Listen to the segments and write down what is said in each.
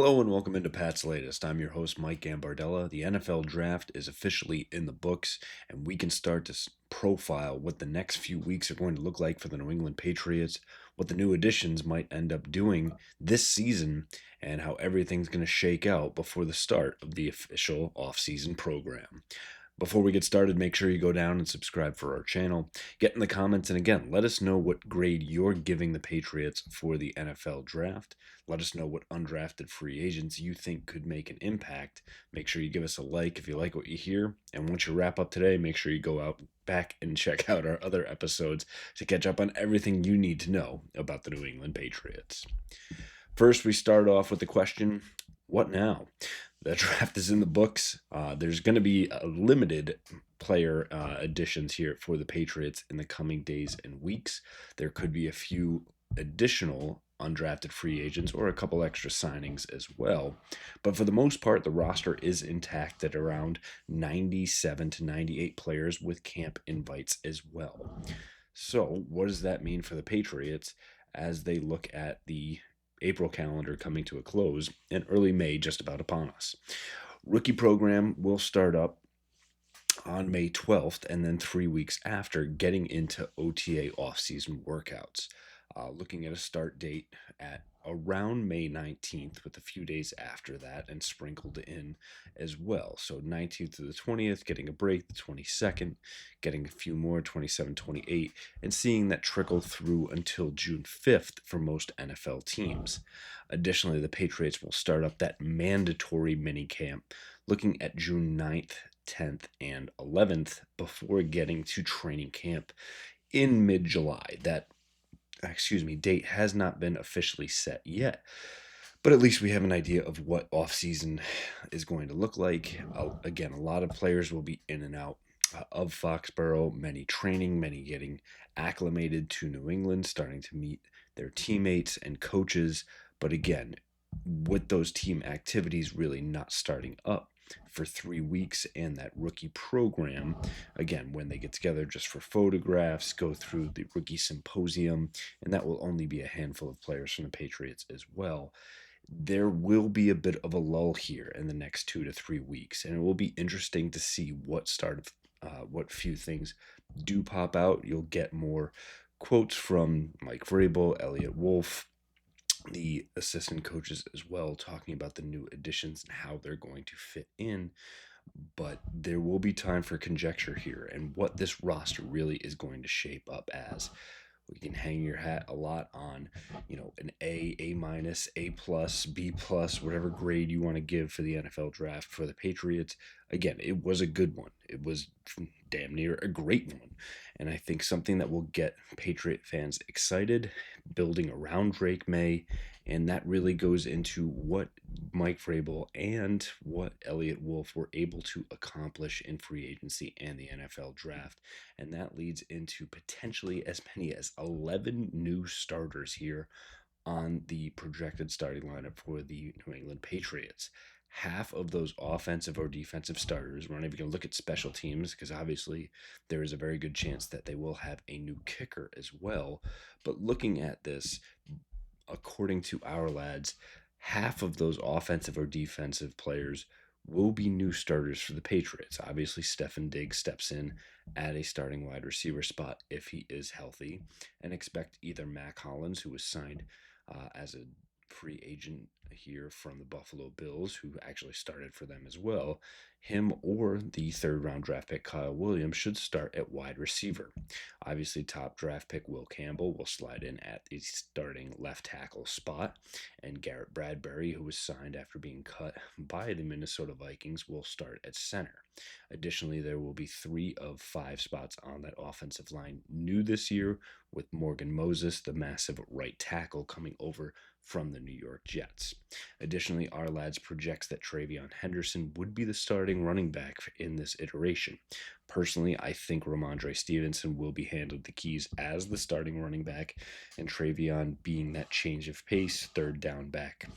Hello and welcome into Pat's Latest. I'm your host, Mike Gambardella. The NFL draft is officially in the books, and we can start to profile what the next few weeks are going to look like for the New England Patriots, what the new additions might end up doing this season, and how everything's going to shake out before the start of the official offseason program. Before we get started, make sure you go down and subscribe for our channel. Get in the comments, and again, let us know what grade you're giving the Patriots for the NFL draft. Let us know what undrafted free agents you think could make an impact. Make sure you give us a like if you like what you hear. And once you wrap up today, make sure you go out back and check out our other episodes to catch up on everything you need to know about the New England Patriots. First, we start off with the question, what now? The draft is in the books. There's going to be a limited player additions here for the Patriots in the coming days and weeks. There could be a few additional undrafted free agents or a couple extra signings as well. But for the most part, the roster is intact at around 97 to 98 players with camp invites as well. So, what does that mean for the Patriots as they look at the April calendar coming to a close and early May just about upon us? Rookie program will start up on May 12th and then 3 weeks after, getting into OTA offseason workouts. Looking at a start date at around May 19th with a few days after that and sprinkled in as well. So 19th to the 20th, getting a break, the 22nd, getting a few more, 27, 28, and seeing that trickle through until June 5th for most NFL teams. Additionally, the Patriots will start up that mandatory mini camp looking at June 9th, 10th, and 11th before getting to training camp in mid-July. That date has not been officially set yet, but at least we have an idea of what offseason is going to look like. Again, a lot of players will be in and out of Foxborough, many training, many getting acclimated to New England, starting to meet their teammates and coaches. But again, with those team activities really not starting up for 3 weeks, and that rookie program, again, when they get together just for photographs, go through the rookie symposium, and that will only be a handful of players from the Patriots as well. There will be a bit of a lull here in the next 2 to 3 weeks, and it will be interesting to see what few things do pop out. You'll get more quotes from Mike Vrabel, Elliott Wolf, the assistant coaches as well, talking about the new additions and how they're going to fit in. But there will be time for conjecture here and what this roster really is going to shape up as. We can hang your hat a lot on, an A minus, A plus, B plus, whatever grade you want to give for the NFL draft for the Patriots. Again, it was a good one. It was damn near a great one. And I think something that will get Patriot fans excited, building around Drake May. And that really goes into what Mike Vrabel and what Elliott Wolf were able to accomplish in free agency and the NFL draft. And that leads into potentially as many as 11 new starters here on the projected starting lineup for the New England Patriots. Half of those offensive or defensive starters, we're not even going to look at special teams because obviously there is a very good chance that they will have a new kicker as well. But looking at this, according to our lads, half of those offensive or defensive players will be new starters for the Patriots. Obviously, Stefon Diggs steps in at a starting wide receiver spot if he is healthy, and expect either Mac Hollins, who was signed as a free agent here from the Buffalo Bills, who actually started for them as well, him or the third round draft pick Kyle Williams should start at wide receiver. Obviously, top draft pick Will Campbell will slide in at the starting left tackle spot, and Garrett Bradbury, who was signed after being cut by the Minnesota Vikings, will start at center. Additionally, there will be 3 of 5 spots on that offensive line new this year, with Morgan Moses, the massive right tackle, coming over from the New York Jets. Additionally, our lads projects that Travion Henderson would be the starting running back in this iteration. Personally, I think Ramondre Stevenson will be handed the keys as the starting running back, and Travion being that change of pace, third down back,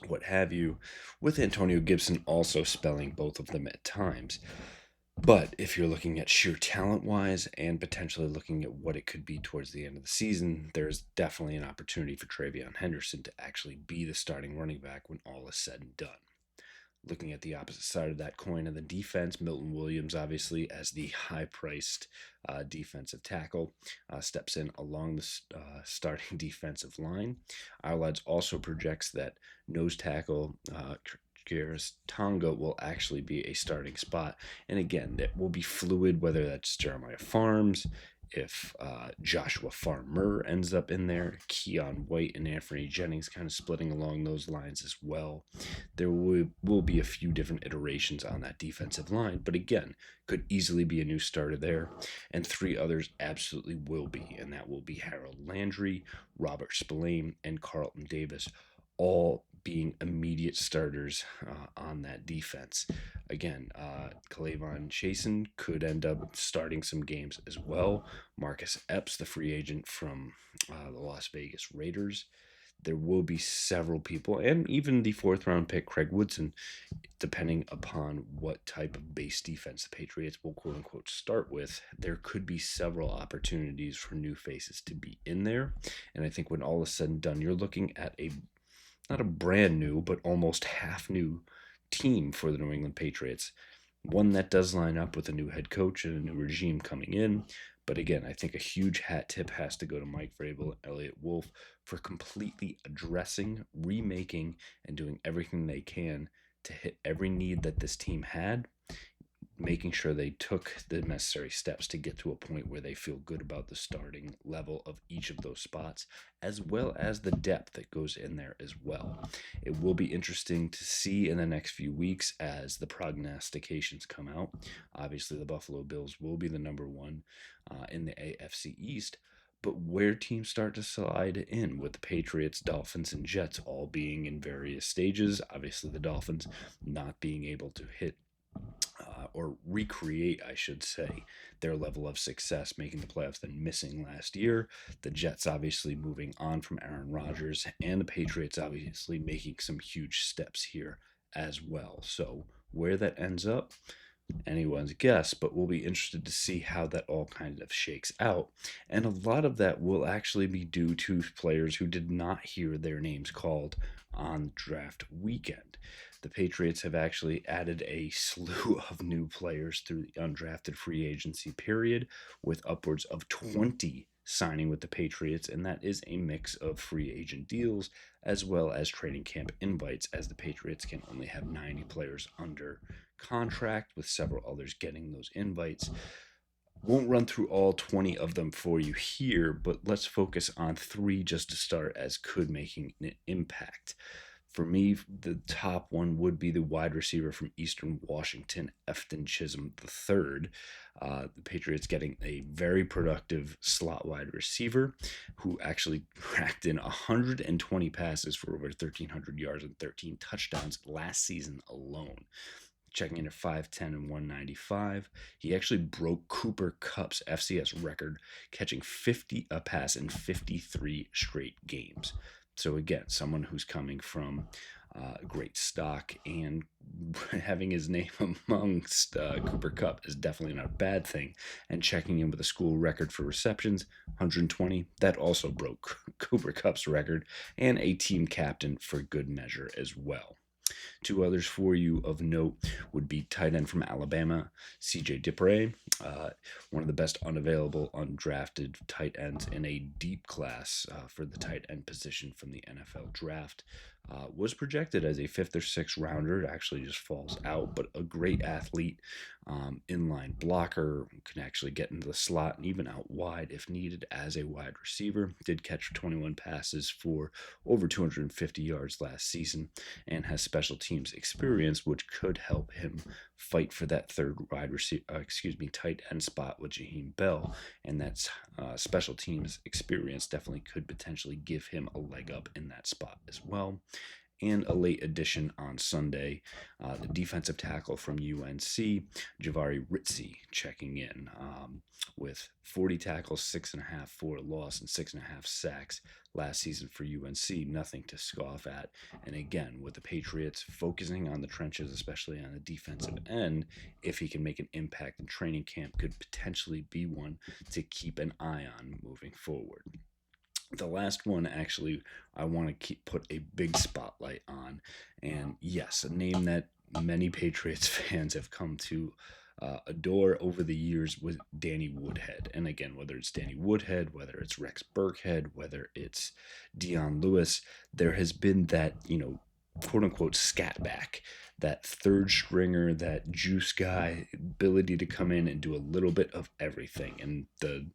what have you, with Antonio Gibson also spelling both of them at times. But if you're looking at sheer talent wise and potentially looking at what it could be towards the end of the season, there's definitely an opportunity for Travion Henderson to actually be the starting running back when all is said and done. Looking at the opposite side of that coin of the defense, Milton Williams, obviously, as the high priced defensive tackle, steps in along the starting defensive line. Our lads also projects that nose tackle Keras Tonga will actually be a starting spot. And again, that will be fluid, whether that's Jeremiah Farms, if Joshua Farmer ends up in there, Keon White and Anthony Jennings kind of splitting along those lines as well. There will be a few different iterations on that defensive line, but again, could easily be a new starter there. And three others absolutely will be, and that will be Harold Landry, Robert Spillane, and Carlton Davis, all being immediate starters on that defense. Again, Kalavon Chasen could end up starting some games as well. Marcus Epps, the free agent from the Las Vegas Raiders. There will be several people, and even the fourth round pick, Craig Woodson, depending upon what type of base defense the Patriots will quote unquote start with, there could be several opportunities for new faces to be in there. And I think when all is said and done, you're looking at a not a brand new, but almost half new team for the New England Patriots. One that does line up with a new head coach and a new regime coming in. But again, I think a huge hat tip has to go to Mike Vrabel and Elliott Wolf for completely addressing, remaking, and doing everything they can to hit every need that this team had, making sure they took the necessary steps to get to a point where they feel good about the starting level of each of those spots, as well as the depth that goes in there as well. It will be interesting to see in the next few weeks as the prognostications come out. Obviously, the Buffalo Bills will be the number one in the AFC East. But where teams start to slide in with the Patriots, Dolphins, and Jets all being in various stages. Obviously, the Dolphins not being able to hit or recreate, I should say, their level of success making the playoffs than missing last year. The Jets obviously moving on from Aaron Rodgers, and the Patriots obviously making some huge steps here as well. So where that ends up, anyone's guess, but we'll be interested to see how that all kind of shakes out. And a lot of that will actually be due to players who did not hear their names called on draft weekend. The Patriots have actually added a slew of new players through the undrafted free agency period, with upwards of 20 signing with the Patriots, and that is a mix of free agent deals as well as training camp invites, as the Patriots can only have 90 players under contract, with several others getting those invites. Won't run through all 20 of them for you here, but let's focus on three just to start as could making an impact. For me, the top one would be the wide receiver from Eastern Washington, Efton Chisholm III. The Patriots getting a very productive slot wide receiver who actually racked in 120 passes for over 1,300 yards and 13 touchdowns last season alone. Checking in at 5'10 and 195. He actually broke Cooper Kupp's FCS record, catching 50 a pass in 53 straight games. So again, someone who's coming from great stock, and having his name amongst Cooper Kupp is definitely not a bad thing. And checking in with a school record for receptions, 120, that also broke Cooper Kupp's record, and a team captain for good measure as well. Two others for you of note would be tight end from Alabama, C.J. Dipre, one of the best unavailable undrafted tight ends in a deep class for the tight end position from the NFL draft. Was projected as a fifth or sixth rounder. It actually just falls out, but a great athlete, inline blocker, can actually get into the slot and even out wide if needed as a wide receiver. Did catch 21 passes for over 250 yards last season, and has special teams experience, which could help him fight for that third tight end spot with Jaheim Bell. And that's special teams experience definitely could potentially give him a leg up in that spot as well. And a late addition on Sunday, the defensive tackle from UNC, Javari Ritzy, checking in with 40 tackles, 6.5 for a loss, and 6.5 sacks last season for UNC. Nothing to scoff at. And again, with the Patriots focusing on the trenches, especially on the defensive end, if he can make an impact in training camp, could potentially be one to keep an eye on moving forward. The last one, actually, I want to put a big spotlight on, and yes, a name that many Patriots fans have come to adore over the years with Danny Woodhead. And again, whether it's Danny Woodhead, whether it's Rex Burkhead, whether it's Dion Lewis, there has been that, quote unquote scat back, that third stringer, that juice guy, ability to come in and do a little bit of everything. And the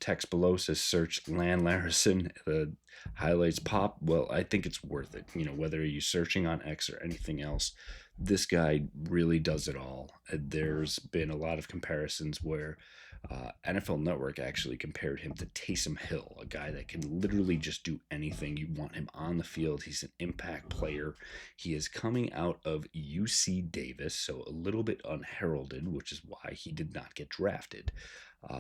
text below says search Lan Larison. The highlights pop. Well, I think it's worth it. Whether you're searching on X or anything else, this guy really does it all. There's been a lot of comparisons where NFL Network actually compared him to Taysom Hill, a guy that can literally just do anything. You want him on the field. He's an impact player. He is coming out of UC Davis, so a little bit unheralded, which is why he did not get drafted.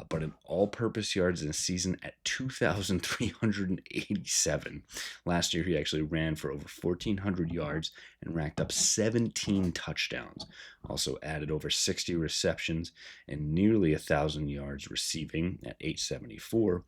But in all-purpose yards in a season at 2,387. Last year, he actually ran for over 1,400 yards and racked up 17 touchdowns. Also added over 60 receptions and nearly 1,000 yards receiving at 874,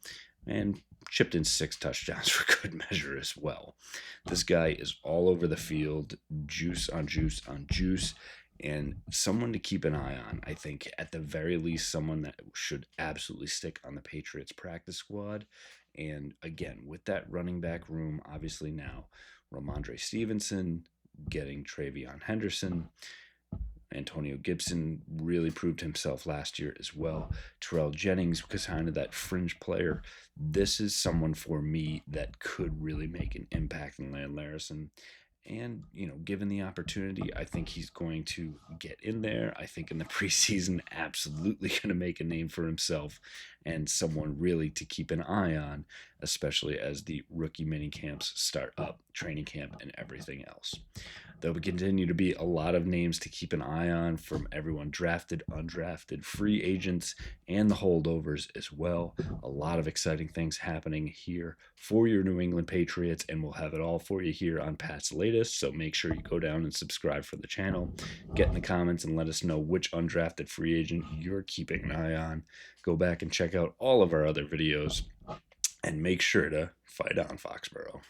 and chipped in 6 touchdowns for good measure as well. This guy is all over the field, juice on juice on juice, and someone to keep an eye on. I think at the very least, someone that should absolutely stick on the Patriots practice squad. And again, with that running back room, obviously now Ramondre Stevenson, getting Travion Henderson, Antonio Gibson really proved himself last year as well. Terrell Jennings, kind of that fringe player. This is someone for me that could really make an impact in Lan Larison. And, given the opportunity, I think he's going to get in there. I think in the preseason, absolutely going to make a name for himself and someone really to keep an eye on, especially as the rookie mini camps start up, training camp, and everything else. There will continue to be a lot of names to keep an eye on from everyone drafted, undrafted, free agents, and the holdovers as well. A lot of exciting things happening here for your New England Patriots, and we'll have it all for you here on Pat's Latest. So make sure you go down and subscribe for the channel. Get in the comments and let us know which undrafted free agent you're keeping an eye on. Go back and check out all of our other videos, and make sure to fight on, Foxborough.